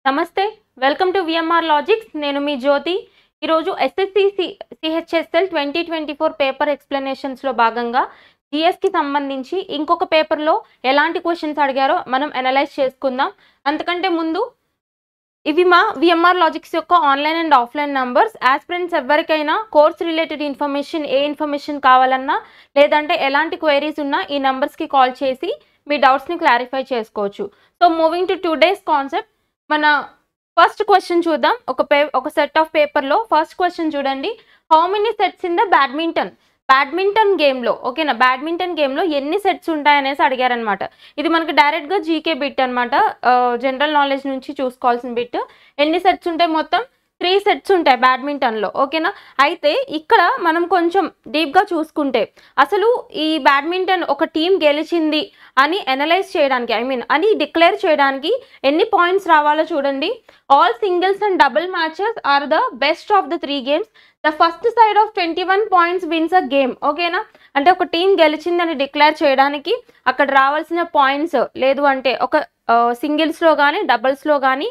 నమస్తే, welcome to VMR logics. నేను మీ జ్యోతి. ఈరోజు ఎస్ఎస్సి సిహెచ్ఎస్ఎల్ 2024 పేపర్ ఎక్స్ప్లెనేషన్స్లో భాగంగా జిఎస్కి సంబంధించి ఇంకొక పేపర్లో ఎలాంటి క్వశ్చన్స్ అడిగారో మనం అనలైజ్ చేసుకుందాం. అంతకంటే ముందు ఇవి మా విఎంఆర్ లాజిక్స్ యొక్క online and offline numbers. Aspirants ఎవరికైనా కోర్స్ రిలేటెడ్ ఇన్ఫర్మేషన్, ఏ ఇన్ఫర్మేషన్ కావాలన్నా లేదంటే ఎలాంటి క్వైరీస్ ఉన్నా ఈ నంబర్స్కి కాల్ చేసి మీ డౌట్స్ని క్లారిఫై చేసుకోవచ్చు. So moving to today's concept, మన ఫస్ట్ క్వశ్చన్ చూద్దాం. ఒక సెట్ ఆఫ్ పేపర్లో ఫస్ట్ క్వశ్చన్ చూడండి. How many sets in the badminton గేమ్లో, ఓకేనా, బ్యాడ్మింటన్ గేమ్లో ఎన్ని సెట్స్ ఉంటాయనేసి అడిగారనమాట. ఇది మనకి డైరెక్ట్గా జీకే బిట్ అనమాట, జనరల్ నాలెడ్జ్ నుంచి చూసుకోవాల్సిన బిట్. ఎన్ని సెట్స్ ఉంటాయి? మొత్తం 3 సెట్స్ ఉంటాయి బ్యాడ్మింటన్లో, ఓకేనా. అయితే ఇక్కడ మనం కొంచెం డీప్గా చూసుకుంటే అసలు ఈ బ్యాడ్మింటన్ ఒక టీం గెలిచింది అని అనలైజ్ చేయడానికి, అని డిక్లేర్ చేయడానికి ఎన్ని పాయింట్స్ రావాలో చూడండి. All singles and double matches are the best of the 3 games. The first side of 21 points wins a game, ఓకేనా. అంటే ఒక టీం గెలిచిందని డిక్లేర్ చేయడానికి అక్కడ రావాల్సిన పాయింట్స్, లేదు అంటే ఒక సింగిల్స్లో కానీ డబుల్స్లో కానీ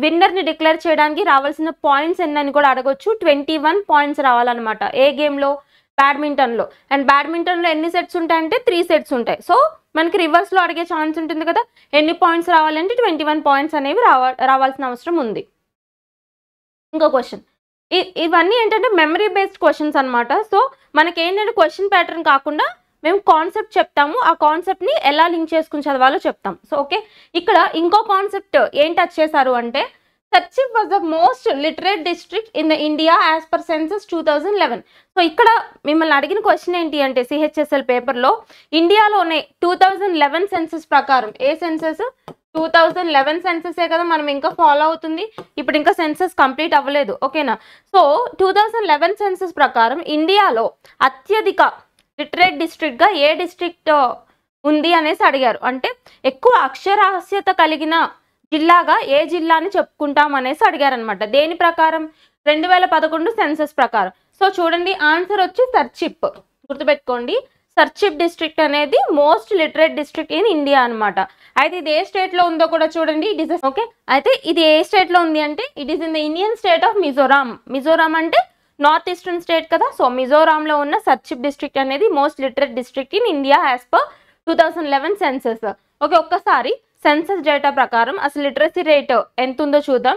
విన్నర్ని డిక్లేర్ చేయడానికి రావాల్సిన పాయింట్స్ ఎన్నని కూడా అడగొచ్చు. 21 పాయింట్స్ రావాలన్నమాట ఏ గేమ్లో? బ్యాడ్మింటన్లో. అండ్ బ్యాడ్మింటన్లో ఎన్ని సెట్స్ ఉంటాయంటే 3 సెట్స్ ఉంటాయి. సో మనకి రివర్స్లో అడిగే ఛాన్స్ ఉంటుంది కదా, ఎన్ని పాయింట్స్ రావాలంటే 21 పాయింట్స్ అనేవి రావాల్సిన అవసరం ఉంది. ఇంకో క్వశ్చన్, ఇవన్నీ ఏంటంటే మెమరీ బేస్డ్ క్వశ్చన్స్ అనమాట. సో మనకి ఏంటంటే క్వశ్చన్ ప్యాటర్న్ కాకుండా మేము కాన్సెప్ట్ చెప్తాము, ఆ కాన్సెప్ట్ని ఎలా లింక్ చేసుకుని చదవాలో చెప్తాం. సో ఓకే, ఇక్కడ ఇంకో కాన్సెప్ట్ ఏం టచ్ చేశారు అంటే, Serchhip was the most literate district in the India as per census 2011. So ఇక్కడ మిమ్మల్ని అడిగిన క్వశ్చన్ ఏంటి అంటే సిహెచ్ఎస్ఎల్ పేపర్లో ఇండియాలోనే 2011 సెన్సస్ ప్రకారం, ఏ సెన్సస్? 2011 సెన్ససే కదా, మనం ఇంకా ఫాలో అవుతుంది, ఇప్పుడు ఇంకా సెన్సస్ కంప్లీట్ అవ్వలేదు, ఓకేనా. సో 2011 సెన్సస్ ప్రకారం ఇండియాలో అత్యధిక లిటరేట్ డిస్ట్రిక్ట్గా ఏ డిస్ట్రిక్ట్ ఉంది అనేసి అడిగారు. అంటే ఎక్కువ అక్షరాస్యత కలిగిన జిల్లాగా ఏ జిల్లాని చెప్పుకుంటాం అనేసి అడిగారనమాట. దేని ప్రకారం? 2011 సెన్సస్ ప్రకారం. సో చూడండి, ఆన్సర్ వచ్చి సర్చిప్. గుర్తుపెట్టుకోండి, సర్చిప్ డిస్ట్రిక్ట్ అనేది most literate district in India అనమాట. అయితే ఇది ఏ స్టేట్లో ఉందో కూడా చూడండి. It is okay. అయితే ఇది ఏ స్టేట్లో ఉంది అంటే it is in the Indian state of Mizoram. Mizoram అంటే నార్త్ ఈస్టర్న్ స్టేట్ కదా. సో మిజోరాంలో ఉన్న సర్చిప్ డిస్ట్రిక్ట్ అనేది most literate district in India as per 2011 census. Okay, ఒక్కసారి సెన్సస్ డేటా ప్రకారం అసలు లిటరసీ రేట్ ఎంత ఉందో చూద్దాం.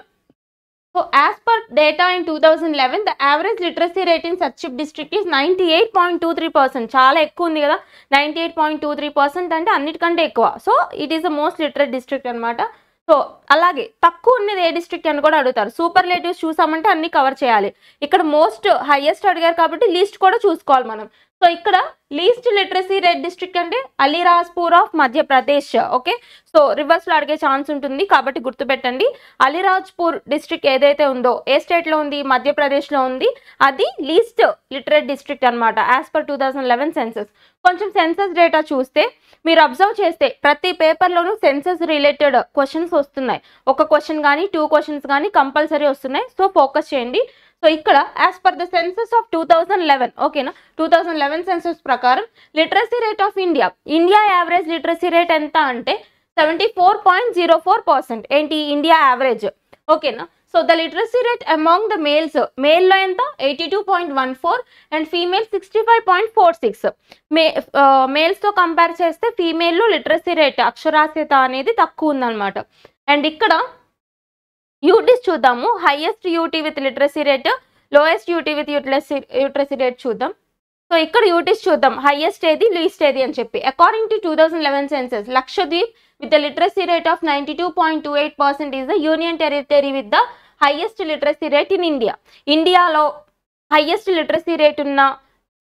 So as per data in 2011 the average literacy rate in సర్చిప్ district is 98.23%. చాలా ఎక్కువ ఉంది కదా, 98.23% అంటే అన్నిటికంటే ఎక్కువ. So it is the most literate district అనమాట. సో అలాగే తక్కువ ఉన్నది ఏ డిస్ట్రిక్ట్ అని కూడా అడుగుతారు. సూపర్లేటివ్స్ చూసామంటే అన్ని కవర్ చేయాలి. ఇక్కడ మోస్ట్ హైయెస్ట్ అడిగారు కాబట్టి లీస్ట్ కూడా చూసుకోవాలి మనం. సో ఇక్కడ లీస్ట్ లిటరసీ రేట్ డిస్ట్రిక్ట్ అంటే Alirajpur of Madhya Pradesh. Okay, so రివర్స్లో అడిగే ఛాన్స్ ఉంటుంది కాబట్టి గుర్తుపెట్టండి. అలీరాజ్పూర్ డిస్ట్రిక్ట్ ఏదైతే ఉందో ఏ స్టేట్లో ఉంది? మధ్యప్రదేశ్లో ఉంది. అది లీస్ట్ లిటరేట్ డిస్ట్రిక్ట్ అనమాట యాజ్ పర్ 2011 సెన్సస్. కొంచెం సెన్సస్ డేటా చూస్తే మీరు అబ్జర్వ్ చేస్తే ప్రతి పేపర్లోనూ సెన్సస్ రిలేటెడ్ క్వశ్చన్స్ వస్తున్నాయి. ఒక క్వశ్చన్ కానీ 2 క్వశ్చన్స్ కానీ కంపల్సరీ వస్తున్నాయి. సో ఫోకస్ చేయండి. సో ఇక్కడ as per the census of 2011, ఓకేనా, 2011 సెన్సస్ ప్రకారం literacy rate of India average literacy rate ఎంత అంటే 74.04%. ఏంటి? ఇండియా యావరేజ్, ఓకేనా. So the literacy rate among the మేల్లో ఎంత? 82.14 అండ్ ఫీమేల్ 65.46. మేల్స్తో కంపేర్ చేస్తే ఫీమేల్లో లిటరసీ రేట్, అక్షరాస్యత అనేది తక్కువ ఉందన్నమాట. అండ్ ఇక్కడ యూటీస్ చూద్దాము. Highest UT with literacy rate, lowest UT with literacy rate చూద్దాం. సో ఇక్కడ యూటీస్ చూద్దాం, హైయెస్ట్ ఏది, లీస్ట్ ఏది అని చెప్పి. According to 2011 census, Lakshadweep with the literacy rate of 92.28% is the union territory with the highest literacy rate in India. ఇండియాలో highest literacy rate ఉన్న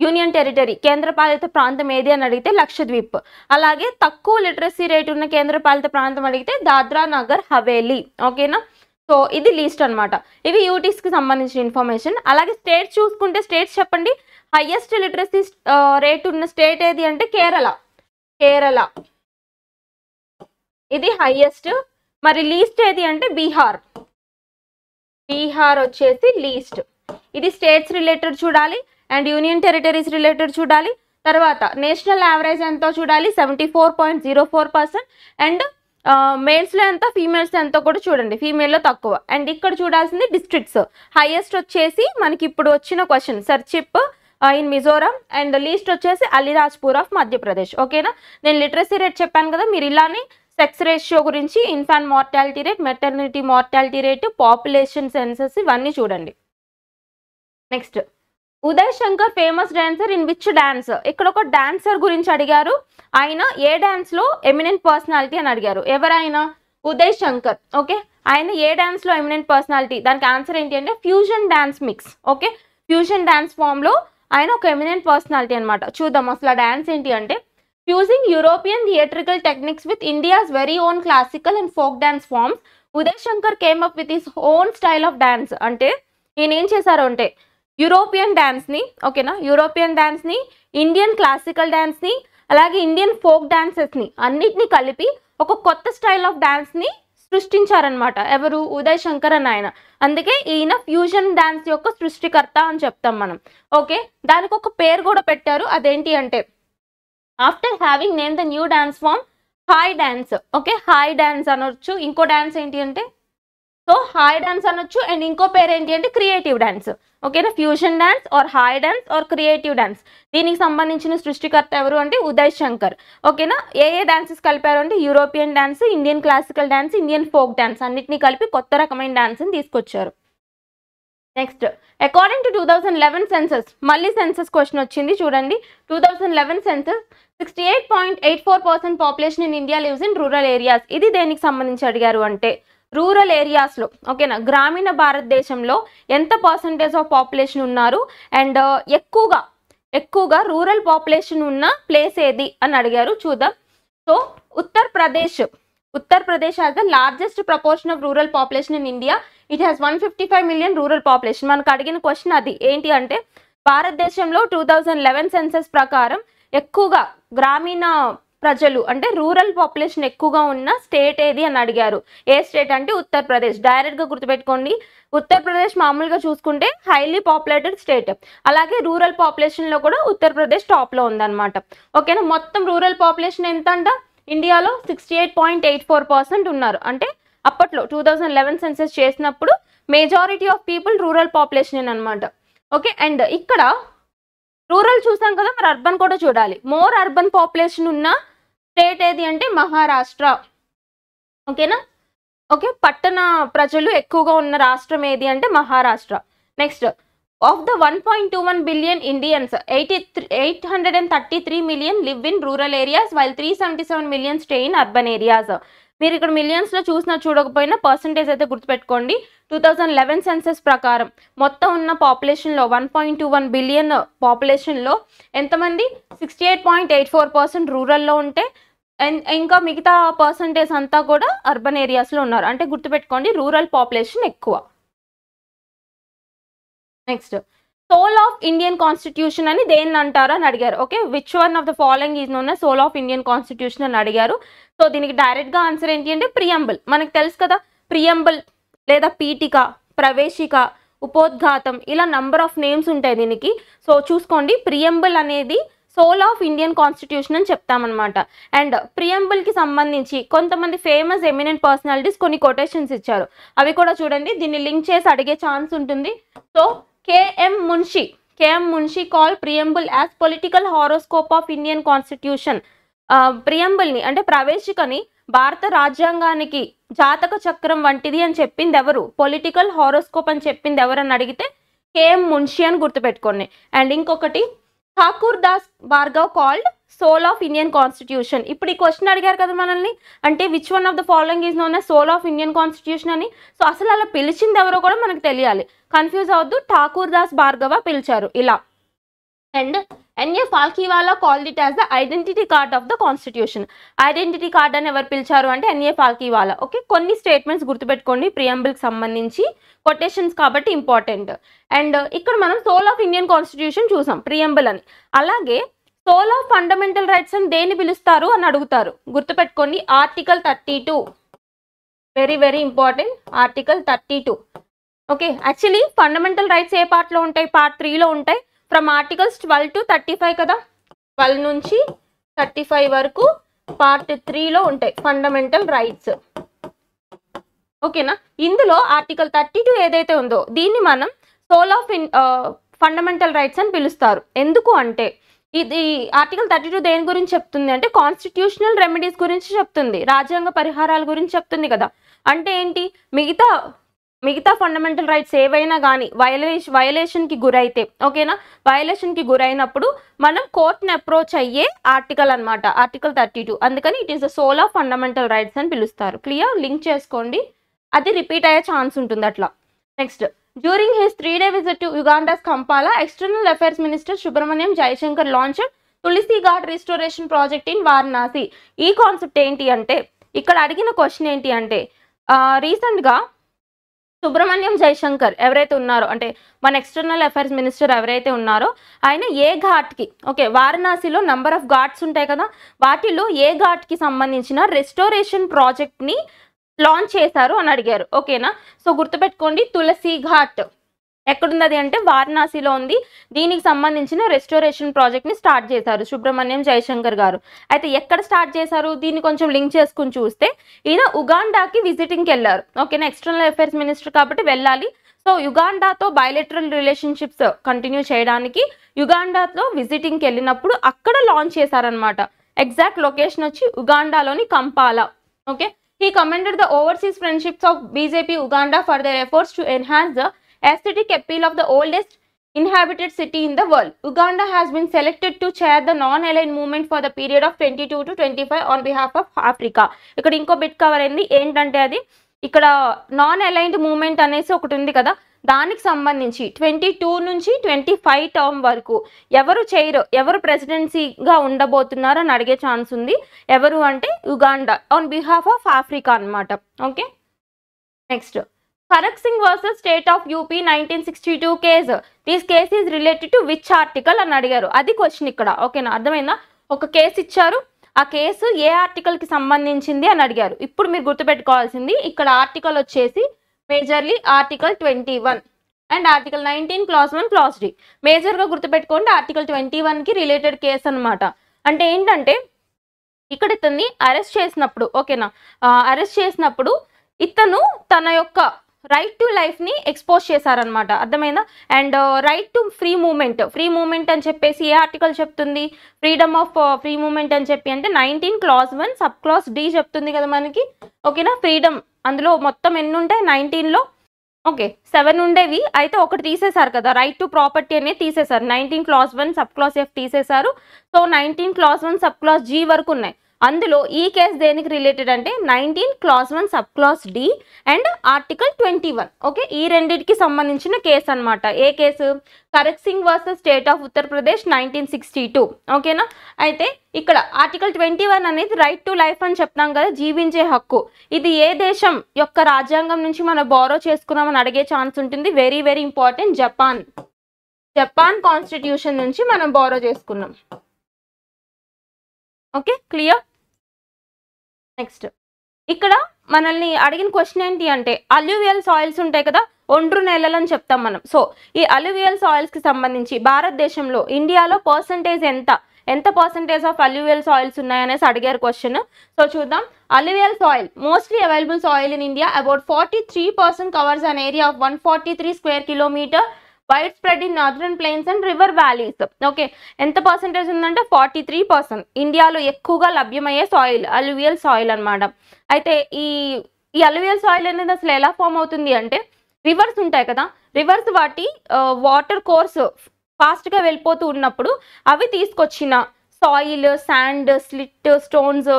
union territory, కేంద్రపాలిత ప్రాంతం ఏది అని అడిగితే లక్షద్వీప్. అలాగే తక్కువ లిటరసీ రేట్ ఉన్న కేంద్రపాలిత ప్రాంతం అడిగితే దాద్రా నగర్ హవేలీ, ఓకేనా. సో ఇది లీస్ట్ అనమాట. ఇవి యూటీస్కి సంబంధించిన ఇన్ఫర్మేషన్. అలాగే స్టేట్స్ చూసుకుంటే స్టేట్స్ చెప్పండి. హైయెస్ట్ లిటరసీ రేట్ ఉన్న స్టేట్ ఏది అంటే కేరళ ఇది హైయెస్ట్. మరి లీస్ట్ ఏది అంటే బీహార్ వచ్చేసి లీస్ట్. ఇది స్టేట్స్ రిలేటెడ్ చూడాలి అండ్ యూనియన్ టెరిటరీస్ రిలేటెడ్ చూడాలి. తర్వాత నేషనల్ యావరేజ్ ఎంతో చూడాలి, 74.04%. అండ్ మేల్స్లో ఎంత ఫీమేల్స్లో ఎంతో కూడా చూడండి, ఫీమేల్లో తక్కువ. అండ్ ఇక్కడ చూడాల్సింది డిస్ట్రిక్ట్స్. హైయెస్ట్ వచ్చేసి మనకి ఇప్పుడు వచ్చిన question సర్చిప్ in Mizoram and least వచ్చేసి అలీరాజ్పూర్ ఆఫ్ మధ్యప్రదేశ్. ఓకేనా, నేను లిటరసీ రేట్ చెప్పాను కదా, మీరు ఇలానే సెక్స్ రేషియో గురించి, infant mortality rate, maternity mortality rate, population census ఇవన్నీ చూడండి. Next, Uday Shankar famous dancer in which dance. ఇక్కడ ఒక డాన్సర్ గురించి అడిగారు, ఆయన ఏ డాన్స్లో ఎమినెంట్ పర్సనాలిటీ అని అడిగారు. ఎవరైనా ఉదయ్ శంకర్. ఓకే, ఆయన ఏ డాన్స్లో ఎమినెంట్ పర్సనాలిటీ, దానికి ఆన్సర్ ఏంటి అంటే fusion dance mix. Okay, fusion dance ఫామ్లో ఆయన ఒక ఎమినెంట్ పర్సనాలిటీ అనమాట. చూద్దాం అసలు ఆ డాన్స్ ఏంటి అంటే fusing European theatrical techniques with India's very own classical and folk dance forms, Uday Shankar came up with his own style of dance. అంటే ఈయన ఏం చేశారు అంటే యూరోపియన్ డాన్స్ని, ఓకేనా, యూరోపియన్ డాన్స్ని, ఇండియన్ క్లాసికల్ డాన్స్ని, అలాగే ఇండియన్ ఫోక్ డాన్సెస్ని అన్నిటినీ కలిపి ఒక కొత్త స్టైల్ ఆఫ్ డాన్స్ని సృష్టించారనమాట. ఎవరు? ఉదయ్ శంకర్ అని ఆయన. అందుకే ఈయన ఫ్యూజన్ డాన్స్ యొక్క సృష్టికర్త అని చెప్తాం మనం. ఓకే, దానికి ఒక పేరు కూడా పెట్టారు, అదేంటి అంటే after having name the new dance form high dance. Okay, high dance అనొచ్చు. ఇంకో డాన్స్ ఏంటి అంటే సో హాయ్ డాన్స్ అనొచ్చు. అండ్ ఇంకో పేరు ఏంటి అంటే క్రియేటివ్ డాన్స్. ఓకేనా, fusion dance or high dance or creative dance. దీనికి సంబంధించిన సృష్టికర్త ఎవరు అంటే ఉదయ్ శంకర్. ఓకేనా, ఏ డాన్సెస్ కలిపారు అంటే European dance, Indian classical dance, Indian folk dance అన్నిటినీ కలిపి కొత్త రకమైన డాన్స్ని తీసుకొచ్చారు. నెక్స్ట్, అకార్డింగ్ టు 2011 సెన్సస్, మళ్ళీ సెన్సస్ క్వశ్చన్ వచ్చింది చూడండి. 2011 census 68.84% population in India lives in rural areas. ఇది దేనికి సంబంధించి అడిగారు అంటే రూరల్ ఏరియాస్లో. ఓకేనా, గ్రామీణ భారతదేశంలో ఎంత పర్సంటేజ్ ఆఫ్ పాపులేషన్ ఉన్నారు అండ్ ఎక్కువగా రూరల్ పాపులేషన్ ఉన్న ప్లేస్ ఏది అని అడిగారు. చూద్దాం. So Uttar Pradesh has the largest proportion of rural population in India. It has 155 million rural population. మనకు అడిగిన క్వశ్చన్ అది ఏంటి అంటే భారతదేశంలో 2011 సెన్సస్ ప్రకారం ఎక్కువగా గ్రామీణ ప్రజలు అంటే రూరల్ పాపులేషన్ ఎక్కువగా ఉన్న స్టేట్ ఏది అని అడిగారు. ఏ స్టేట్ అంటే ఉత్తరప్రదేశ్. డైరెక్ట్గా గుర్తుపెట్టుకోండి, ఉత్తరప్రదేశ్ మామూలుగా చూసుకుంటే హైలీ పాపులేటెడ్ స్టేట్. అలాగే రూరల్ పాపులేషన్లో కూడా ఉత్తరప్రదేశ్ టాప్లో ఉందన్నమాట. ఓకేనా, మొత్తం రూరల్ పాపులేషన్ ఎంత అంట ఇండియాలో 68.84% ఉన్నారు. అంటే అప్పట్లో 2011 సెన్సస్ చేసినప్పుడు majority of people rural population అనమాట. ఓకే, అండ్ ఇక్కడ రూరల్ చూసాం కదా, మరి అర్బన్ కూడా చూడాలి. మోర్ అర్బన్ పాపులేషన్ ఉన్న స్టేట్ ఏది అంటే మహారాష్ట్ర. ఓకేనా, ఓకే, పట్టణ ప్రజలు ఎక్కువగా ఉన్న రాష్ట్రం ఏది అంటే Maharashtra. Next, of the 1.21 billion Indians 833 million live in rural areas while 377 million stay in urban areas. మీరు ఇక్కడ మిలియన్స్లో చూసినా చూడకపోయినా పర్సంటేజ్ అయితే గుర్తుపెట్టుకోండి. 2011 సెన్సస్ ప్రకారం మొత్తం ఉన్న పాపులేషన్లో 1.21 బిలియన్ పాపులేషన్లో ఎంతమంది 68.84% రూరల్లో ఉంటే ఇంకా మిగతా పర్సంటేజ్ అంతా కూడా అర్బన్ ఏరియాస్లో ఉన్నారు. అంటే గుర్తుపెట్టుకోండి రూరల్ పాపులేషన్ ఎక్కువ. Next, soul of Indian constitution అని దేన్ని అంటారు అని అడిగారు. Okay, which one of the following is known as soul of Indian constitution అని అడిగారు. సో దీనికి డైరెక్ట్గా ఆన్సర్ ఏంటి అంటే ప్రియంబుల్. మనకు తెలుసు కదా, ప్రియంబుల్ లేదా పీఠిక, ప్రవేశిక, ఉపోద్ఘాతం ఇలా నంబర్ ఆఫ్ నేమ్స్ ఉంటాయి దీనికి. సో చూసుకోండి, ప్రియంబుల్ అనేది సోల్ ఆఫ్ ఇండియన్ కాన్స్టిట్యూషన్ అని చెప్తామన్నమాట. అండ్ ప్రియంబుల్కి సంబంధించి కొంతమంది ఫేమస్ ఎమినెంట్ పర్సనాలిటీస్ కొన్ని కొటేషన్స్ ఇచ్చారు, అవి కూడా చూడండి. దీన్ని లింక్ చేసి అడిగే ఛాన్స్ ఉంటుంది. So KM Munshi call preamble as political horoscope of Indian constitution. ప్రియంబుల్ని అంటే ప్రవేశికని భారత రాజ్యాంగానికి జాతక చక్రం వంటిది అని చెప్పింది ఎవరు? పొలిటికల్ హారోస్కోప్ అని చెప్పింది ఎవరు అని అడిగితే కేఎం మున్షి అని గుర్తుపెట్టుకోండి. అండ్ ఇంకొకటి Thakur Das Bhargav called soul of Indian constitution. ఇప్పుడు ఈ క్వశ్చన్ అడిగారు కదా మనల్ని, అంటే which one of the following is known as soul of Indian constitution అని. సో అసలు అలా పిలిచింది ఎవరో కూడా మనకు తెలియాలి, కన్ఫ్యూజ్ అవద్దు. ఠాకూర్ దాస్ భార్గవ పిలిచారు ఇలా. And NA Palkhivala called it as the identity card of the constitution. Identity card అని ఎవరు పిలిచారు అంటే ఎన్ఏ ఫాల్కీవాలా. ఓకే, కొన్ని స్టేట్మెంట్స్ గుర్తుపెట్టుకోండి ప్రియంబుల్కి సంబంధించి, కొటేషన్స్ కాబట్టి ఇంపార్టెంట్. అండ్ ఇక్కడ మనం సోల్ ఆఫ్ ఇండియన్ కాన్స్టిట్యూషన్ చూసాం ప్రియంబుల్ అని. అలాగే సోల్ ఆఫ్ ఫండమెంటల్ రైట్స్ అని దేన్ని పిలుస్తారు అని అడుగుతారు, గుర్తుపెట్టుకోండి article 32. Very very important, article 32. Okay, actually fundamental rights ఏ పార్ట్లో ఉంటాయి? పార్ట్ 3లో ఉంటాయి. ఫ్రమ్ ఆర్టికల్స్ 12 to 35 కదా, 12 నుంచి 35 వరకు పార్ట్ 3లో ఉంటాయి ఫండమెంటల్ రైట్స్. ఓకేనా, ఇందులో ఆర్టికల్ 32 ఏదైతే ఉందో దీన్ని మనం సోల్ ఆఫ్ ఫండమెంటల్ రైట్స్ అని పిలుస్తారు. ఎందుకు అంటే ఇది ఆర్టికల్ 32 దేని గురించి చెప్తుంది అంటే కాన్స్టిట్యూషనల్ రెమెడీస్ గురించి చెప్తుంది, రాజ్యాంగ పరిహారాల గురించి చెప్తుంది కదా. అంటే ఏంటి, మిగతా ఫండమెంటల్ రైట్స్ ఏవైనా కానీ వయలేషన్కి గురైతే, ఓకేనా, వయలేషన్కి గురైనప్పుడు మనం కోర్టుని అప్రోచ్ అయ్యే ఆర్టికల్ అనమాట ఆర్టికల్ 32. అందుకని it is the soul of fundamental rights అని పిలుస్తారు. క్లియర్, లింక్ చేసుకోండి, అది రిపీట్ అయ్యే ఛాన్స్ ఉంటుంది అట్లా. Next, during his 3-day visit to Uganda's Kampala, external affairs minister Subrahmanyam Jaishankar launch Tulsi Ghat restoration project in Varanasi. ఈ కాన్సెప్ట్ ఏంటి అంటే, ఇక్కడ అడిగిన క్వశ్చన్ ఏంటి అంటే రీసెంట్గా సుబ్రహ్మణ్యం జయశంకర్ ఎవరైతే ఉన్నారో, అంటే మన ఎక్స్టర్నల్ అఫైర్స్ మినిస్టర్ ఎవరైతే ఉన్నారో ఆయన ఏ ఘాట్కి, ఓకే, వారణాసిలో నంబర్ ఆఫ్ ఘాట్స్ ఉంటాయి కదా, వాటిలో ఏ ఘాట్కి సంబంధించిన రెస్టోరేషన్ ప్రాజెక్ట్ని లాంచ్ చేశారు అని అడిగారు. ఓకేనా, సో గుర్తుపెట్టుకోండి, తులసి ఘాట్ ఎక్కడున్నది అంటే వారణాసిలో ఉంది. దీనికి సంబంధించిన రెస్టోరేషన్ ప్రాజెక్ట్ని స్టార్ట్ చేశారు సుబ్రహ్మణ్యం జయశంకర్ గారు. అయితే ఎక్కడ స్టార్ట్ చేశారు, దీన్ని కొంచెం లింక్ చేసుకుని చూస్తే ఈయన ఉగాండాకి విజిటింగ్కి వెళ్ళారు. ఓకేనా, ఎక్స్టర్నల్ అఫైర్స్ మినిస్టర్ కాబట్టి వెళ్ళాలి. సో యుగాండాతో బయలెటరల్ రిలేషన్షిప్స్ కంటిన్యూ చేయడానికి యుగాండాతో విజిటింగ్కి వెళ్ళినప్పుడు అక్కడ లాంచ్ చేశారనమాట. ఎగ్జాక్ట్ లొకేషన్ వచ్చి ఉగాండాలోని Kampala. Okay, he commended the overseas friendships of BJP Uganda for their efforts to enhance the aesthetic appeal of the oldest inhabited city in the world. Uganda has been selected to chair the non-aligned movement for the period of 22 to 25 on behalf of Africa. ఇక్కడ ఇంకో bit cover అయింది ఏంటంటే, అది ఇక్కడ non aligned movement అనేసి ఒకటి ఉంది కదా, దానికి సంబంధించి 22 నుంచి 25 టర్మ్ వరకు ఎవరు ప్రెసిడెన్సీగా ఉండబోతున్నారు అని అడిగే ఛాన్స్ ఉంది. ఎవరు అంటే Uganda on behalf of Africa అనమాట. Okay, next, Kharak Singh versus state of UP 1962 case. This case is related to which article అని అడిగారు, అది క్వశ్చన్ ఇక్కడ. ఓకేనా, అర్థమైందా, ఒక కేసు ఇచ్చారు, ఆ కేసు ఏ ఆర్టికల్కి సంబంధించింది అని అడిగారు. ఇప్పుడు మీరు గుర్తుపెట్టుకోవాల్సింది ఇక్కడ ఆర్టికల్ వచ్చేసి majorly article 21 and article 19 clause 1 class D. మేజర్గా గుర్తుపెట్టుకోండి, ఆర్టికల్ 21కి రిలేటెడ్ కేసు అనమాట. అంటే ఏంటంటే ఇక్కడ ఇతన్ని అరెస్ట్ చేసినప్పుడు, ఓకేనా, అరెస్ట్ చేసినప్పుడు ఇతను తన యొక్క రైట్ టు లైఫ్ని ఎక్స్పోజ్ చేశారనమాట. అర్థమైందా, and right to free movement అని చెప్పేసి ఏ ఆర్టికల్ చెప్తుంది, ఫ్రీడమ్ ఆఫ్ ఫ్రీ మూమెంట్ అని చెప్పి అంటే 19 క్లాస్ 1 సబ్ క్లాస్ D చెప్తుంది కదా మనకి. ఓకేనా, ఫ్రీడమ్ అందులో మొత్తం ఎన్ని ఉంటాయి 19లో, ఓకే 7 ఉండేవి, అయితే ఒకటి తీసేశారు కదా, రైట్ టు ప్రాపర్టీ అనేది తీసేశారు. 19 క్లాస్ 1 సబ్ క్లాస్ F తీసేశారు. So 19 clause 1 sub class G వరకు ఉన్నాయి. అందులో ఈ కేసు దేనికి రిలేటెడ్ అంటే 19 clause 1 sub clause D and article 21. Okay, ఈ రెండింటికి సంబంధించిన కేసు అనమాట. ఏ case, Kharak Singh versus state of Uttar Pradesh 1962. ఓకేనా, అయితే ఇక్కడ ఆర్టికల్ 21 అనేది రైట్ టు లైఫ్ అని చెప్తాం కదా, జీవించే హక్కు. ఇది ఏ దేశం యొక్క రాజ్యాంగం నుంచి మనం బారో చేసుకున్నామని అడిగే ఛాన్స్ ఉంటుంది. Very very important, Japan constitution నుంచి మనం బారో చేసుకున్నాం. Okay, clear. నెక్స్ట్, ఇక్కడ మనల్ని అడిగిన క్వశ్చన్ ఏంటి అంటే అల్యూవియల్ సాయిల్స్ ఉంటాయి కదా, ఒండ్రు నేలలు అని చెప్తాం మనం. సో ఈ అల్యూవియల్ సాయిల్స్కి సంబంధించి భారతదేశంలో ఇండియాలో పర్సంటేజ్ ఎంత పర్సంటేజ్ ఆఫ్ అల్యూవియల్ సాయిల్స్ ఉన్నాయనేసి అడిగారు క్వశ్చన్. సో చూద్దాం, alluvial soil mostly available soil in India about 43% covers an area of 143 square kilometre, wide spread in northern plains and river valleys. Okay, ఎంత పర్సంటేజ్ ఉందంటే 43%. ఇండియాలో ఎక్కువగా లభ్యమయ్యే సాయిల్ అల్యూవియల్ సాయిల్ అనమాట. అయితే ఈ అల్యూవియల్ సాయిల్ అనేది అసలు ఎలా ఫామ్ అవుతుంది అంటే, రివర్స్ ఉంటాయి కదా, రివర్స్ వాటి వాటర్ కోర్స్ ఫాస్ట్గా వెళ్ళిపోతూ ఉన్నప్పుడు అవి తీసుకొచ్చిన సాయిల్, శాండ్, స్లిట్, స్టోన్స్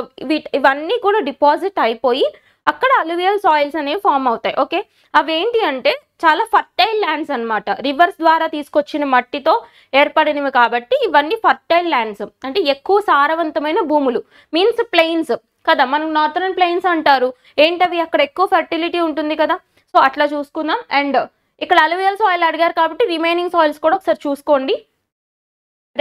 ఇవన్నీ కూడా డిపాజిట్ అయిపోయి అక్కడ అల్యూవియల్ సాయిల్స్ అనేవి ఫామ్ అవుతాయి. ఓకే, అవి ఏంటి అంటే చాలా ఫర్టైల్ ల్యాండ్స్ అనమాట, రివర్స్ ద్వారా తీసుకొచ్చిన మట్టితో ఏర్పడినవి కాబట్టి ఇవన్నీ ఫర్టైల్ ల్యాండ్స్, అంటే ఎక్కువ సారవంతమైన భూములు. మీన్స్ ప్లెయిన్స్ కదా, మనకు నార్థరన్ ప్లెయిన్స్ అంటారు. ఏంటవి, అక్కడ ఎక్కువ ఫర్టిలిటీ ఉంటుంది కదా. సో అట్లా చూసుకుందాం. అండ్ ఇక్కడ అల్యూవియల్ సాయిల్ అడిగారు కాబట్టి రిమైనింగ్ సాయిల్స్ కూడా ఒకసారి చూసుకోండి.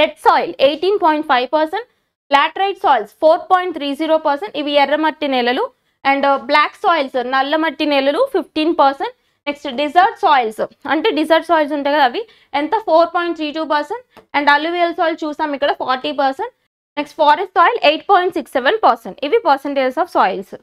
రెడ్ సాయిల్ 18.5%, లాటరైట్ సాయిల్స్ 4.30%, ఇవి ఎర్రమట్టి నేలలు. అండ్ బ్లాక్ సాయిల్స్ నల్ల మట్టి నేలలు 15%. నెక్స్ట్ డిజర్ట్ సాయిల్స్, అంటే డిజర్ట్ సాయిల్స్ ఉంటాయి కదా, అవి ఎంత 4.32%. అండ్ అల్యూవియల్ సాయిల్ చూసాం ఇక్కడ 40%. Next forest soil 8.67%. ఇవి percentages of soils.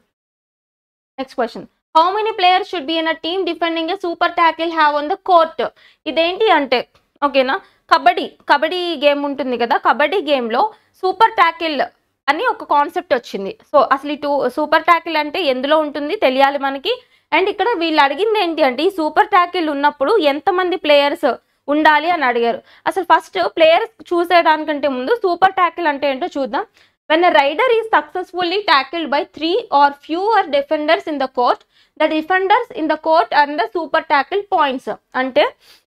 Next question, how many players should be in a team defending a super tackle have on the court? ఇదేంటి అంటే ఓకేనా, కబడ్డీ గేమ్ ఉంటుంది కదా, కబడ్డీ గేమ్లో సూపర్ ట్యాకిల్ అని ఒక కాన్సెప్ట్ వచ్చింది. సో అసలు ఈ సూపర్ ట్యాకిల్ అంటే ఎందులో ఉంటుంది తెలియాలి మనకి. అండ్ ఇక్కడ వీళ్ళు అడిగింది ఏంటి అంటే ఈ సూపర్ ట్యాకిల్ ఉన్నప్పుడు ఎంతమంది ప్లేయర్స్ ఉండాలి అని అడిగారు. అసలు ఫస్ట్ ప్లేయర్స్ చూసేదానికంటే ముందు సూపర్ ట్యాకిల్ అంటే ఏంటో చూద్దాం. When a rider is successfully tackled by 3 or fewer defenders in the court, the defenders in the court earn the super tackle points. అంటే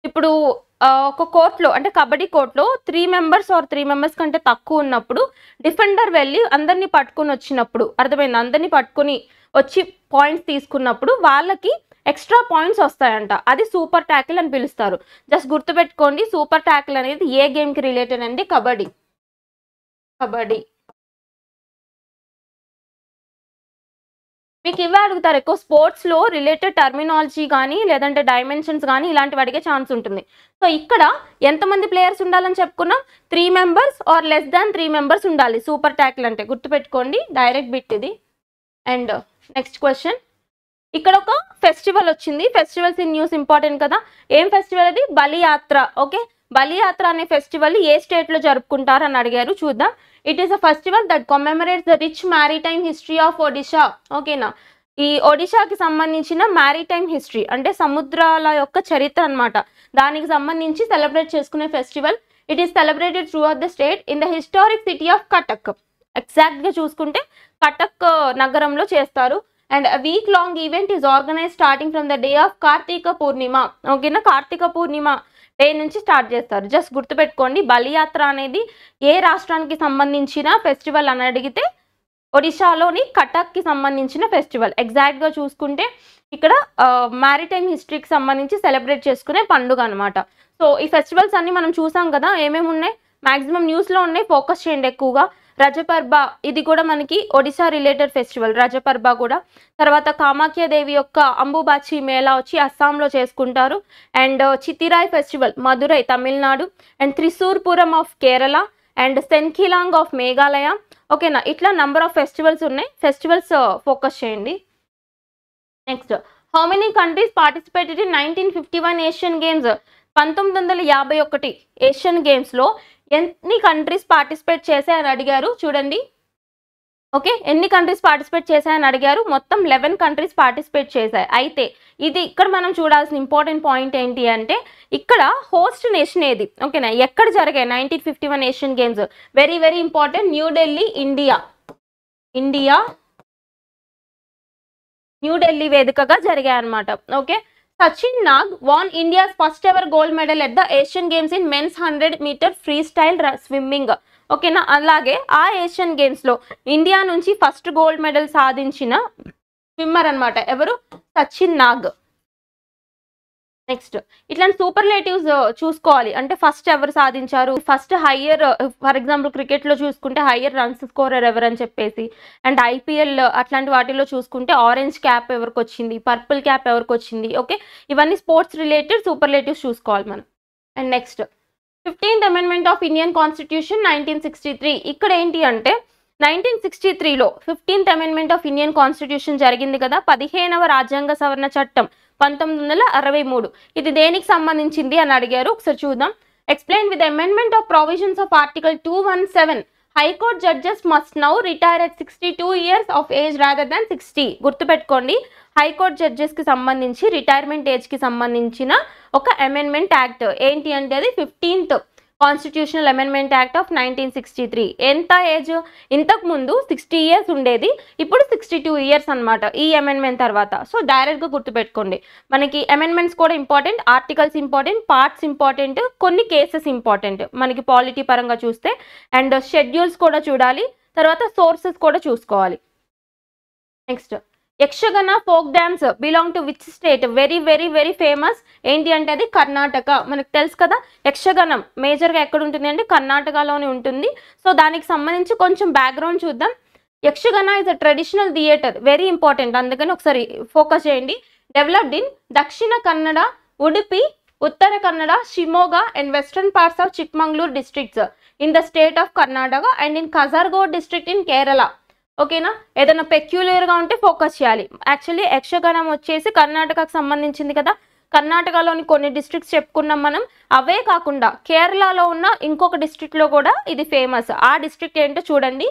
ఇప్పుడు ఒక కోర్ట్లో అంటే కబడ్డీ కోర్ట్లో 3 members or 3 members కంటే తక్కువ ఉన్నప్పుడు డిఫెండర్ వెళ్ళి అందరినీ పట్టుకొని వచ్చినప్పుడు, అర్థమైంది, అందరినీ పట్టుకొని వచ్చి పాయింట్స్ తీసుకున్నప్పుడు వాళ్ళకి ఎక్స్ట్రా పాయింట్స్ వస్తాయంట. అది సూపర్ ట్యాకిల్ అని పిలుస్తారు. జస్ట్ గుర్తుపెట్టుకోండి, సూపర్ ట్యాకిల్ అనేది ఏ గేమ్కి రిలేటెడ్ అండి? కబడ్డీ. మీకు ఇవే అడుగుతారు ఎక్కువ, స్పోర్ట్స్లో రిలేటెడ్ టర్మినాలజీ కానీ లేదంటే డైమెన్షన్స్ కానీ ఇలాంటివి అడిగే ఛాన్స్ ఉంటుంది. సో ఇక్కడ ఎంతమంది ప్లేయర్స్ ఉండాలని చెప్పుకున్నాం? 3 members or less than 3 members ఉండాలి సూపర్ ట్యాకిల్ అంటే. గుర్తుపెట్టుకోండి, డైరెక్ట్ బిట్ ఇది. అండ్ నెక్స్ట్ క్వశ్చన్, ఇక్కడ ఒక ఫెస్టివల్ వచ్చింది. ఫెస్టివల్స్ ఇన్ న్యూస్ ఇంపార్టెంట్ కదా. ఏం ఫెస్టివల్ అది? బలియాత్ర. ఓకే, బలియాత్ర అనే ఫెస్టివల్ ఏ స్టేట్లో జరుపుకుంటారు అని అడిగారు. చూద్దాం. It is a festival that commemorates the rich maritime history of Odisha. ఓకేనా, ఈ ఒడిషాకి సంబంధించిన మ్యారిటైమ్ హిస్టరీ అంటే సముద్రాల యొక్క చరిత్ర అనమాట. దానికి సంబంధించి సెలబ్రేట్ చేసుకునే festival. It is celebrated through out the state in the historic city of Cuttack. ఎగ్జాక్ట్గా చూసుకుంటే కటక్ నగరంలో చేస్తారు. And a week long event is organized starting from the day of Kartika Purnima. ఓకేనా, కార్తీక పూర్ణిమ డే నుంచి స్టార్ట్ చేస్తారు. జస్ట్ గుర్తుపెట్టుకోండి, బలియాత్ర అనేది ఏ రాష్ట్రానికి సంబంధించిన ఫెస్టివల్ అని అడిగితే ఒడిషాలోని కటక్కి సంబంధించిన ఫెస్టివల్. ఎగ్జాక్ట్గా చూసుకుంటే ఇక్కడ మ్యారిటైమ్ హిస్టరీకి సంబంధించి సెలబ్రేట్ చేసుకునే పండుగ అనమాట. సో ఈ ఫెస్టివల్స్ అన్ని మనం చూసాం కదా, ఏమేమి ఉన్నాయి, మ్యాక్సిమం న్యూస్లో ఉన్నాయి, ఫోకస్ చేయండి ఎక్కువగా. రజపర్బ, ఇది కూడా మనకి ఒడిశా రిలేటెడ్ ఫెస్టివల్, రజపర్బ కూడా. తర్వాత కామాఖ్యాదేవి యొక్క అంబుబాచి మేళా వచ్చి అస్సాంలో చేసుకుంటారు. And Chithirai festival Madurai Tamil Nadu. And Thrissur Pooram of Kerala. And Sengkilang of Meghalaya. ఓకేనా, ఇట్లా నంబర్ ఆఫ్ ఫెస్టివల్స్ ఉన్నాయి. ఫెస్టివల్స్ ఫోకస్ చేయండి. Next, how many countries participated in 1951 Asian games? 1951 Asian గేమ్స్లో ఎన్ని కంట్రీస్ పార్టిసిపేట్ చేశాయని అడిగారు. చూడండి, ఓకే, ఎన్ని కంట్రీస్ పార్టిసిపేట్ చేశాయని అడిగారు. మొత్తం 11 కంట్రీస్ పార్టిసిపేట్ చేశాయి. అయితే ఇది ఇక్కడ మనం చూడాల్సిన ఇంపార్టెంట్ పాయింట్ ఏంటి అంటే ఇక్కడ హోస్ట్ నేషన్ ఏది? ఓకేనా, ఎక్కడ జరిగాయి 1951 Asian games? Very very important, New Delhi, New Delhi వేదికగా జరిగాయి అన్నమాట. Okay, Sachin Nag won India's first ever gold medal at the Asian Games in men's 100-meter freestyle swimming. ఓకేనా, అలాగే ఆ ఏషియన్ గేమ్స్లో ఇండియా నుంచి ఫస్ట్ గోల్డ్ మెడల్ సాధించిన స్విమ్మర్ అనమాట. ఎవరు? సచిన్ నాగ్. నెక్స్ట్, ఇట్లాంటి సూపర్లేటివ్స్ చూసుకోవాలి. అంటే ఫస్ట్ ఎవరు సాధించారు, ఫస్ట్ హయ్యర్, ఫర్ ఎగ్జాంపుల్ క్రికెట్లో చూసుకుంటే హయ్యర్ రన్స్ స్కోరర్ ఎవరని చెప్పేసి. అండ్ ఐపీఎల్ అట్లాంటి వాటిలో చూసుకుంటే ఆరెంజ్ క్యాప్ ఎవరికి వచ్చింది, పర్పుల్ క్యాప్ ఎవరికి వచ్చింది. ఓకే, ఇవన్నీ స్పోర్ట్స్ రిలేటెడ్ సూపర్లేటివ్స్ చూసుకోవాలి మనం. And next, 15th amendment of Indian constitution 1963. ఇక్కడ ఏంటి అంటే 1963లో 15th amendment of Indian constitution జరిగింది కదా. 15వ రాజ్యాంగ సవరణ చట్టం 1963. ఇది దేనికి సంబంధించింది అని అడిగారు. ఒకసారి చూద్దాం. Explain with amendment of provisions of article 217 high court judges must now retire at 62 years of age rather than 60. గుర్తుపెట్టుకోండి, హైకోర్ట్ జడ్జెస్కి సంబంధించి రిటైర్మెంట్ ఏజ్కి సంబంధించిన ఒక అమెండ్మెంట్ యాక్ట్ ఏంటి అంటే అది 15th constitutional amendment act of 1963. ఎంత ఏజ్? ఇంతకు ముందు 60 years ఉండేది, ఇప్పుడు 62 years అనమాట ఈ అమెండ్మెంట్ తర్వాత. సో డైరెక్ట్గా గుర్తుపెట్టుకోండి, మనకి అమెండ్మెంట్స్ కూడా important, articles important, parts important, కొన్ని కేసెస్ ఇంపార్టెంట్ మనకి పాలిటీ పరంగా చూస్తే. అండ్ షెడ్యూల్స్ కూడా చూడాలి, తర్వాత సోర్సెస్ కూడా చూసుకోవాలి. Next, Yakshagana folk dance belong to which state? Very very very famous. ఏంటి అంటే అది కర్ణాటక. మనకు తెలుసు కదా, యక్షగణం మేజర్గా ఎక్కడ ఉంటుంది అంటే కర్ణాటకలోనే ఉంటుంది. సో దానికి సంబంధించి కొంచెం బ్యాక్గ్రౌండ్ చూద్దాం. Yakshagana is a traditional theatre, very important, అందుకని ఒకసారి ఫోకస్ చేయండి. Developed in Dakshina Kannada, Udupi, Uttara Kannada, Shimoga and western parts of Chikmagalur districts. In the state of Karnataka and in Kasaragod district in Kerala. ఓకేనా, ఏదైనా పెక్యులర్గా ఉంటే ఫోకస్ చేయాలి. యాక్చువల్లీ యక్షగానం వచ్చేసి కర్ణాటకకు సంబంధించింది కదా, కర్ణాటకలోని కొన్ని డిస్ట్రిక్ట్స్ చెప్పుకున్నాం మనం. అవే కాకుండా కేరళలో ఉన్న ఇంకొక డిస్ట్రిక్ట్లో కూడా ఇది ఫేమస్. ఆ డిస్ట్రిక్ట్ ఏంటో చూడండి,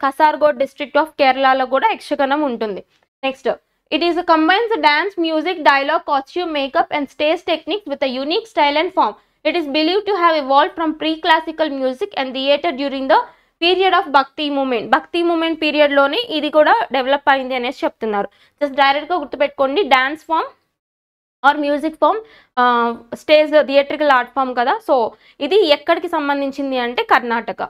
కసార్గోడ్ డిస్ట్రిక్ట్ ఆఫ్ కేరళలో కూడా యక్షగానం ఉంటుంది. Next, it is a combines dance, music, dialogue, costume, makeup and stage techniques with a unique style and form. It is believed to have evolved from pre-classical music and theatre during the period of bhakti movement పీరియడ్లోనే ఇది కూడా develop అయింది అనేసి చెప్తున్నారు. Just డైరెక్ట్గా గుర్తుపెట్టుకోండి, dance form or music form, stage theatrical art form కదా. So ఇది ఎక్కడికి సంబంధించింది అంటే కర్ణాటక.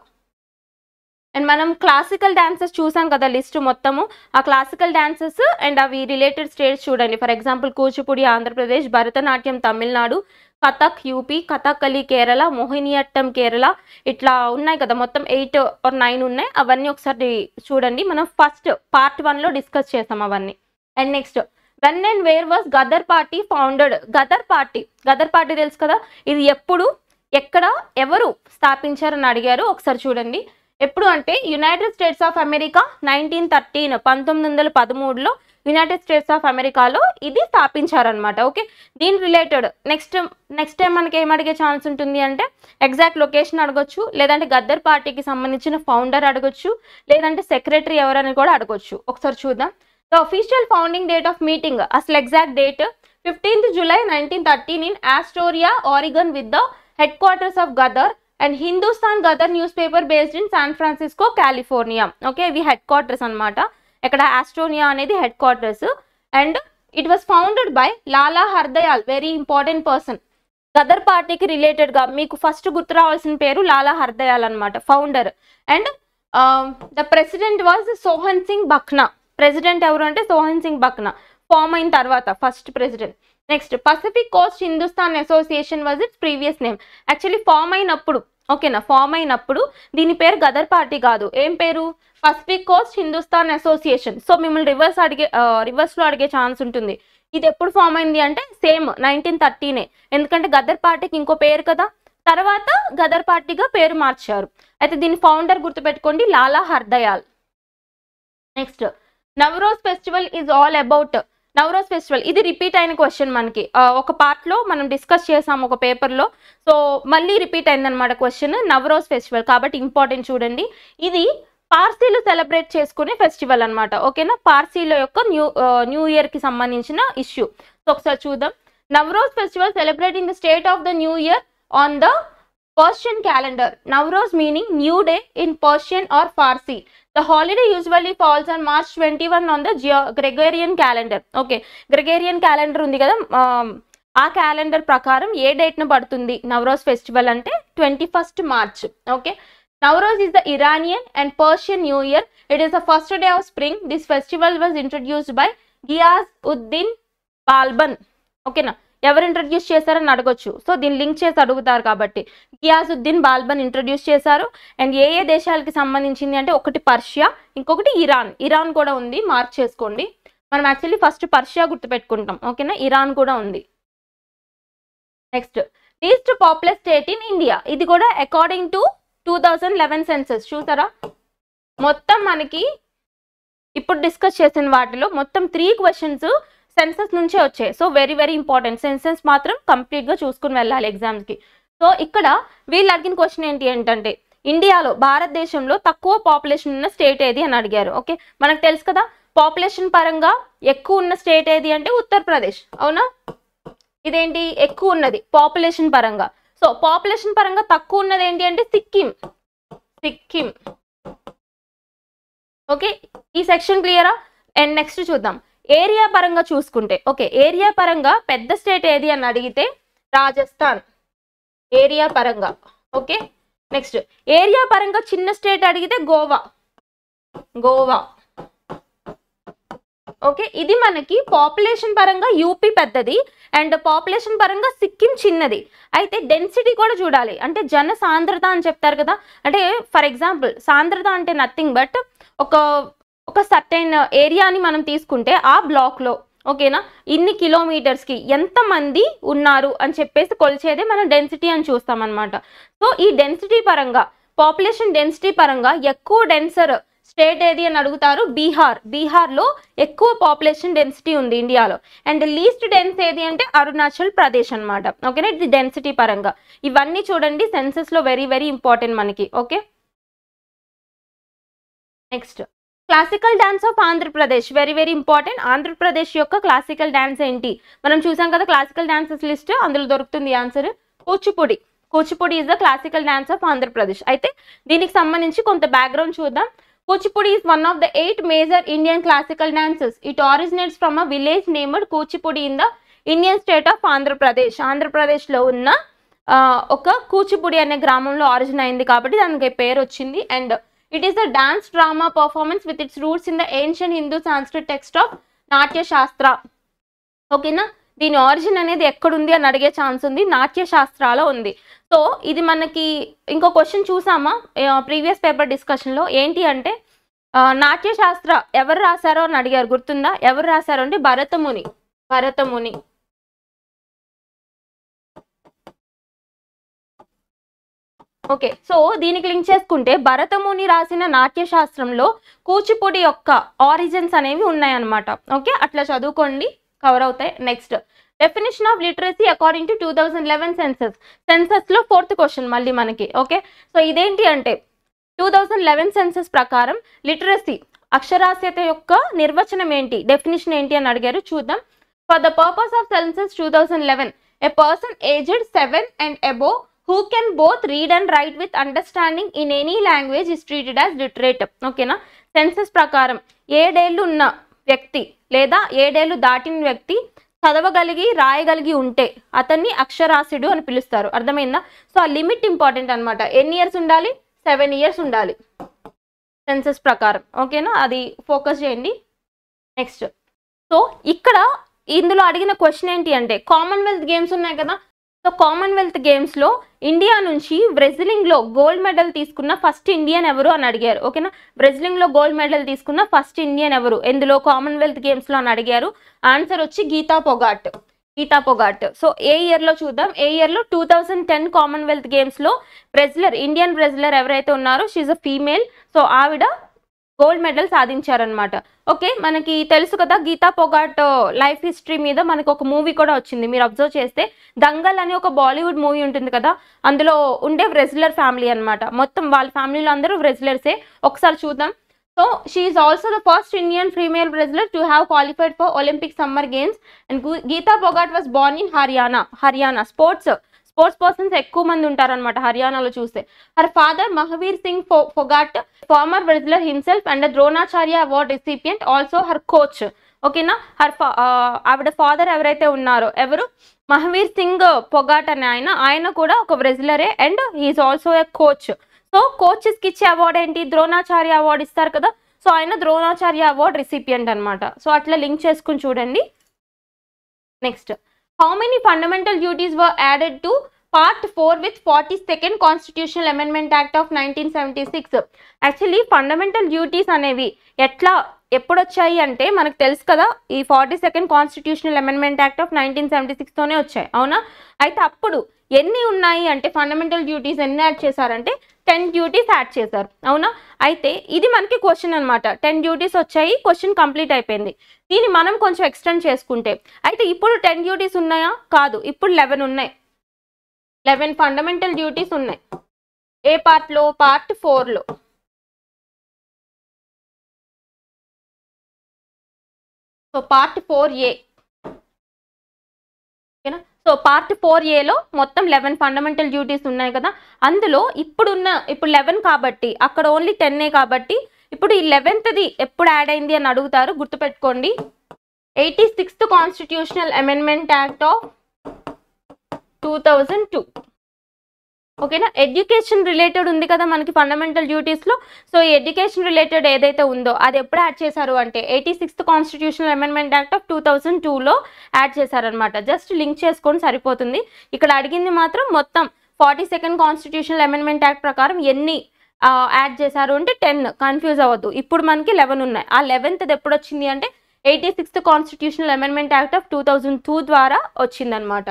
అండ్ మనం క్లాసికల్ డాన్సెస్ చూసాం కదా లిస్ట్ మొత్తము, ఆ క్లాసికల్ డాన్సెస్ అండ్ అవి రిలేటెడ్ స్టేట్స్ చూడండి. ఫర్ ఎగ్జాంపుల్ కూచిపూడి ఆంధ్రప్రదేశ్, భరతనాట్యం తమిళనాడు, కథక్ యూపీ, కథకళి కేరళ, మోహినియట్టం కేరళ, ఇట్లా ఉన్నాయి కదా, మొత్తం 8 or 9 ఉన్నాయి. అవన్నీ ఒకసారి చూడండి, మనం ఫస్ట్ పార్ట్ 1లో డిస్కస్ చేసాం అవన్నీ. And next, when and where was Ghadar party founded? Ghadar party తెలుసు కదా, ఇది ఎప్పుడు, ఎక్కడ, ఎవరు స్థాపించారని అడిగారు. ఒకసారి చూడండి, ఎప్పుడు అంటే యునైటెడ్ స్టేట్స్ ఆఫ్ అమెరికా 1913 1913లో యునైటెడ్ స్టేట్స్ ఆఫ్ అమెరికాలో ఇది స్థాపించారనమాట. ఓకే, దీని రిలేటెడ్ నెక్స్ట్ టైం మనకి ఏం అడిగే ఛాన్స్ ఉంటుంది అంటే ఎగ్జాక్ట్ లొకేషన్ అడగొచ్చు, లేదంటే గద్దర్ పార్టీకి సంబంధించిన ఫౌండర్ అడగొచ్చు, లేదంటే సెక్రటరీ ఎవరని కూడా అడగొచ్చు. ఒకసారి చూద్దాం. The official founding date of meeting, అసలు exact date 15th July 1913 in Astoria, Oregon with the headquarters of Ghadar and Hindustan Ghadar newspaper based in San Francisco, California. Okay, ఇవి హెడ్ క్వార్టర్స్ అనమాట. ఇక్కడ ఆస్టోనియా అనేది headquarters. And it was founded by Lala Hardayal, very important person. Ghadar పార్టీకి రిలేటెడ్గా మీకు first గుర్తు రావాల్సిన పేరు లాలా హర్దయాల్ అనమాట, founder. And the president was Sohan Singh Bakhna. President ఎవరు అంటే సోహన్ సింగ్ బఖ్నా, ఫామ్ అయిన తర్వాత first president. Next, Pacific coast Hindustan association was its previous name. Actually form అయినప్పుడు, ఓకేనా, ఫామ్ అయినప్పుడు దీని పేరు గదర్ పార్టీ కాదు, ఏం పేరు, Pacific coast Hindustan association. So మిమ్మల్ని రివర్స్లో అడిగే ఛాన్స్ ఉంటుంది. ఇది ఎప్పుడు ఫామ్ అయింది అంటే సేమ్ 1913, ఎందుకంటే గదర్ పార్టీకి ఇంకో పేరు కదా, తర్వాత గదర్ పార్టీగా పేరు మార్చారు. అయితే దీని ఫౌండర్ గుర్తుపెట్టుకోండి, Lala Hardayal. Next, Navroz festival is all about. Navroz festival ఇది రిపీట్ అయిన క్వశ్చన్ మనకి ఒక పార్ట్లో మనం డిస్కస్ చేసాము ఒక పేపర్లో. సో మళ్ళీ రిపీట్ అయిందనమాట క్వశ్చన్, నవరోజ్ ఫెస్టివల్ కాబట్టి ఇంపార్టెంట్ చూడండి. ఇది పార్సీలు సెలబ్రేట్ చేసుకునే ఫెస్టివల్ అనమాట. ఓకేనా, పార్సీల యొక్క న్యూ ఇయర్కి సంబంధించిన ఇష్యూ. సో ఒకసారి చూద్దాం. Navroz festival celebrating the state of the new year on the Persian calendar. Navroz meaning new day in Persian or Farsi. The holiday usually falls on March 21 on the Gregorian calendar. Okay, Gregorian calendar ఉంది కదా, ఆ calendar ప్రకారం ఏ డేట్ను పడుతుంది Navroz festival అంటే 21st March. Okay, Navroz is the Iranian and Persian New Year. It is the first day of spring. This festival was introduced by Ghiyas-ud-din Balban. ఓకేనా, ఎవరు introduce చేశారని అడగొచ్చు. సో దీన్ని లింక్ చేసి అడుగుతారు కాబట్టి ఘియాసుద్దీన్ బాల్బన్ ఇంట్రడ్యూస్ చేశారు. అండ్ ఏ దేశాలకి సంబంధించింది అంటే ఒకటి పర్షియా, ఇంకొకటి ఇరాన్ కూడా ఉంది, మార్క్ చేసుకోండి. మనం యాక్చువల్లీ ఫస్ట్ పర్షియా గుర్తుపెట్టుకుంటాం. ఓకేనా, ఇరాన్ కూడా ఉంది. Next, least popular state in India. ఇది కూడా అకార్డింగ్ టు 2011 సెన్సస్. చూసారా, మొత్తం మనకి ఇప్పుడు డిస్కస్ చేసిన వాటిలో మొత్తం 3 క్వశ్చన్స్ సెన్సస్ నుంచే వచ్చాయి. సో వెరీ ఇంపార్టెంట్, సెన్సస్ మాత్రం కంప్లీట్గా చూసుకుని వెళ్ళాలి ఎగ్జామ్స్కి. సో ఇక్కడ వీళ్ళు అడిగిన క్వశ్చన్ ఏంటంటే ఇండియాలో, భారతదేశంలో తక్కువ పాపులేషన్ ఉన్న స్టేట్ ఏది అని అడిగారు. ఓకే, మనకు తెలుసు కదా పాపులేషన్ పరంగా ఎక్కువ ఉన్న స్టేట్ ఏది అంటే ఉత్తరప్రదేశ్. అవునా, ఇదేంటి ఎక్కువ ఉన్నది పాపులేషన్ పరంగా. సో పాపులేషన్ పరంగా తక్కువ ఉన్నది ఏంటి అంటే సిక్కిం. ఓకే, ఈ సెక్షన్ క్లియరా? అండ్ నెక్స్ట్ చూద్దాం. ఏరియా పరంగా చూసుకుంటే, ఓకే, ఏరియా పరంగా పెద్ద స్టేట్ ఏది అని అడిగితే రాజస్థాన్ ఏరియా పరంగా. ఓకే, నెక్స్ట్ ఏరియా పరంగా చిన్న స్టేట్ అడిగితే గోవా. ఓకే, ఇది మనకి పాపులేషన్ పరంగా యూపీ పెద్దది అండ్ పాపులేషన్ పరంగా సిక్కిం చిన్నది. అయితే డెన్సిటీ కూడా చూడాలి, అంటే జన సాంద్రత అని చెప్తారు కదా, అంటే ఫర్ ఎగ్జాంపుల్ సాంద్రత అంటే నథింగ్ బట్ ఒక సర్టైన్ ఏరియాని మనం తీసుకుంటే ఆ బ్లాక్లో, ఓకేనా, ఇన్ని కిలోమీటర్స్కి ఎంతమంది ఉన్నారు అని చెప్పేసి కొలిచేదే మనం డెన్సిటీ అని చూస్తాం అనమాట. సో ఈ డెన్సిటీ పరంగా, పాపులేషన్ డెన్సిటీ పరంగా ఎక్కువ డెన్సర్ స్టేట్ ఏది అని అడుగుతారు, బీహార్లో ఎక్కువ పాపులేషన్ డెన్సిటీ ఉంది ఇండియాలో. అండ్ లీస్ట్ డెన్స్ ఏది అంటే అరుణాచల్ ప్రదేశ్ అనమాట. ఓకేనా, ఇది డెన్సిటీ పరంగా. ఇవన్నీ చూడండి సెన్సస్లో వెరీ వెరీ ఇంపార్టెంట్ మనకి. Okay, next classical dance of Andhra Pradesh, very very important. Andhra Pradesh యొక్క క్లాసికల్ డాన్స్ ఏంటి మనం చూసాం కదా, క్లాసికల్ డాన్సెస్ లిస్ట్, అందులో దొరుకుతుంది answer Kuchipudi. Kuchipudi is the classical dance of Andhra Pradesh. అయితే దీనికి సంబంధించి కొంత బ్యాక్గ్రౌండ్ చూద్దాం. Kuchipudi is one of the 8 major Indian classical dances. It originates from a village named Kuchipudi in the Indian state of Andhra Pradesh. Andhra Pradesh లో ఉన్న ఒక కూచిపూడి అనే గ్రామంలో ఆరిజిన్ అయింది కాబట్టి దానికి పేరు వచ్చింది. And it is a dance drama performance with its roots in the ancient Hindu Sanskrit text of Natyashastra. ఓకేనా, దీని ఆరిజిన్ అనేది ఎక్కడుంది అని అడిగే ఛాన్స్ ఉంది, నాట్యశాస్త్రాలో ఉంది. సో ఇది మనకి ఇంకో క్వశ్చన్ చూసామా ప్రీవియస్ పేపర్ డిస్కషన్లో, ఏంటి అంటే నాట్యశాస్త్ర ఎవరు రాశారో అని అడిగారు, గుర్తుందా? ఎవరు రాశారో అంటే భరతముని. ఓకే, సో దీనికి లింక్ చేసుకుంటే భరతముని రాసిన నాట్యశాస్త్రంలో కూచిపూడి యొక్క ఆరిజిన్స్ అనేవి ఉన్నాయన్నమాట. ఓకే, అట్లా చదువుకోండి, కవర్ అవుతాయి. Next definition of literacy according to 2011 సెన్సస్లో 4th question మళ్ళీ మనకి. ఓకే, సో ఇదేంటి అంటే 2011 సెన్సస్ ప్రకారం లిటరసీ అక్షరాస్యత యొక్క నిర్వచనం ఏంటి, డెఫినేషన్ ఏంటి అని అడిగారు, చూద్దాం. For the purpose of census 2011 a person aged 7 and above who can both read and write with understanding in any language is treated as literate. ఓకేనా, సెన్సస్ ప్రకారం 7 ఏళ్ళు ఉన్న వ్యక్తి లేదా 7 ఏళ్ళు దాటిన వ్యక్తి చదవగలిగి రాయగలిగి ఉంటే అతన్ని అక్షరాస్యుడు అని పిలుస్తారు. అర్థమైందా? సో ఆ లిమిట్ ఇంపార్టెంట్ అనమాట. ఎన్ని ఇయర్స్ ఉండాలి? 7 ఇయర్స్ ఉండాలి సెన్సస్ ప్రకారం. ఓకేనా, అది ఫోకస్ చేయండి. నెక్స్ట్, సో ఇక్కడ ఇందులో అడిగిన క్వశ్చన్ ఏంటి అంటే కామన్వెల్త్ గేమ్స్ ఉన్నాయి కదా, సో కామన్వెల్త్ గేమ్స్లో ఇండియా నుంచి రెజ్లింగ్లో గోల్డ్ మెడల్ తీసుకున్న ఫస్ట్ ఇండియన్ ఎవరు అని అడిగారు. ఓకేనా, రెజ్లింగ్లో గోల్డ్ మెడల్ తీసుకున్న ఫస్ట్ ఇండియన్ ఎవరు ఎందులో కామన్వెల్త్ గేమ్స్లో అని అడిగారు. ఆన్సర్ వచ్చి గీతా పొగాట్. సో ఏ ఇయర్లో చూద్దాం. ఏ ఇయర్లో 2010 కామన్వెల్త్ గేమ్స్లో ఇండియన్ రెజ్లర్ ఎవరైతే ఉన్నారో షీఈ్ అ ఫీమేల్. సో ఆవిడ గోల్డ్ మెడల్ సాధించారనమాట. ఓకే, మనకి తెలుసు కదా గీతా పొగాట్ లైఫ్ హిస్టరీ మీద మనకు ఒక మూవీ కూడా వచ్చింది. మీరు అబ్జర్వ్ చేస్తే దంగల్ అని ఒక బాలీవుడ్ మూవీ ఉంటుంది కదా, అందులో ఉండే రెజ్లర్ ఫ్యామిలీ అనమాట. మొత్తం వాళ్ళ ఫ్యామిలీలో అందరూ రెజ్లర్సే. ఒకసారి చూద్దాం. So she is also the first Indian female wrestler to have qualified for Olympic summer games. And Geeta Phogat was born in Haryana. Sports persons ఎక్కువ మంది ఉంటారనమాట హర్యానాలో చూస్తే. Her father Mahavir Singh Phogat, former wrestler himself and Dronacharya award recipient, also her coach. ఓకేనా, ఆవిడ father ఎవరైతే ఉన్నారో ఎవరు మహావీర్ సింగ్ ఫొగాట్ అనే ఆయన కూడా ఒక రెజ్లరే and he is also a coach. So కోచెస్కి ఇచ్చే అవార్డ్ ఏంటి? ద్రోణాచార్య అవార్డు ఇస్తారు కదా, సో ఆయన ద్రోణాచార్య అవార్డ్ రిసిపియంట్ అనమాట. సో అట్లా లింక్ చేసుకుని చూడండి. Next, how many fundamental duties were added to Part 4 with 42nd Constitutional Amendment Act of 1976? Actually fundamental duties అనేవి ఎప్పుడు వచ్చాయి అంటే మనకు తెలుసు కదా, ఈ 42nd constitutional amendment act of 1976తోనే వచ్చాయి, అవునా? అయితే అప్పుడు ఎన్ని ఉన్నాయి అంటే ఫండమెంటల్ డ్యూటీస్ ఎన్ని యాడ్ చేశారంటే 10 డ్యూటీస్ యాడ్ చేశారు, అవునా? అయితే ఇది మనకి క్వశ్చన్ అనమాట. 10 డ్యూటీస్ వచ్చాయి, క్వశ్చన్ కంప్లీట్ అయిపోయింది. దీన్ని మనం కొంచెం ఎక్స్టెండ్ చేసుకుంటే అయితే ఇప్పుడు 10 డ్యూటీస్ ఉన్నాయా? కాదు, ఇప్పుడు 11 ఉన్నాయి. 11 ఫండమెంటల్ డ్యూటీస్ ఉన్నాయి. ఏ పార్ట్లో? పార్ట్ 4లో. సో పార్ట్ 4A, ఓకేనా? సో పార్ట్ 4Aలో మొత్తం 11 ఫండమెంటల్ డ్యూటీస్ ఉన్నాయి కదా, అందులో ఇప్పుడు 11 కాబట్టి అక్కడ ఓన్లీ 10 కాబట్టి ఇప్పుడు ఈ 11th ఎప్పుడు యాడ్ అయింది అని అడుగుతారు, గుర్తుపెట్టుకోండి. 86th constitutional amendment act of 2002. ఓకేనా, ఎడ్యుకేషన్ రిలేటెడ్ ఉంది కదా మనకి ఫండమెంటల్ డ్యూటీస్లో. సో ఈ ఎడ్యుకేషన్ రిలేటెడ్ ఏదైతే ఉందో అది ఎప్పుడు యాడ్ చేశారు అంటే 86th constitutional amendment act of 2002లో యాడ్ చేశారనమాట. జస్ట్ లింక్ చేసుకొని సరిపోతుంది. ఇక్కడ అడిగింది మాత్రం మొత్తం 42nd కాన్స్టిట్యూషనల్ అమెండ్మెంట్ యాక్ట్ ప్రకారం ఎన్ని యాడ్ చేశారు అంటే 10. కన్ఫ్యూజ్ అవ్వద్దు. ఇప్పుడు మనకి 11 ఉన్నాయి. ఆ 11th ఎప్పుడు వచ్చింది అంటే 86th constitutional amendment act of 2002 ద్వారా వచ్చిందనమాట.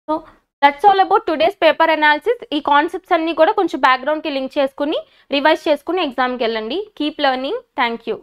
So that's all about today's paper analysis. ఈ కాన్సెప్ట్స్ అన్నీ కూడా కొంచెం బ్యాక్గ్రౌండ్కి లింక్ చేసుకుని రివైజ్ చేసుకుని ఎగ్జామ్కి వెళ్ళండి. Keep learning. Thank you.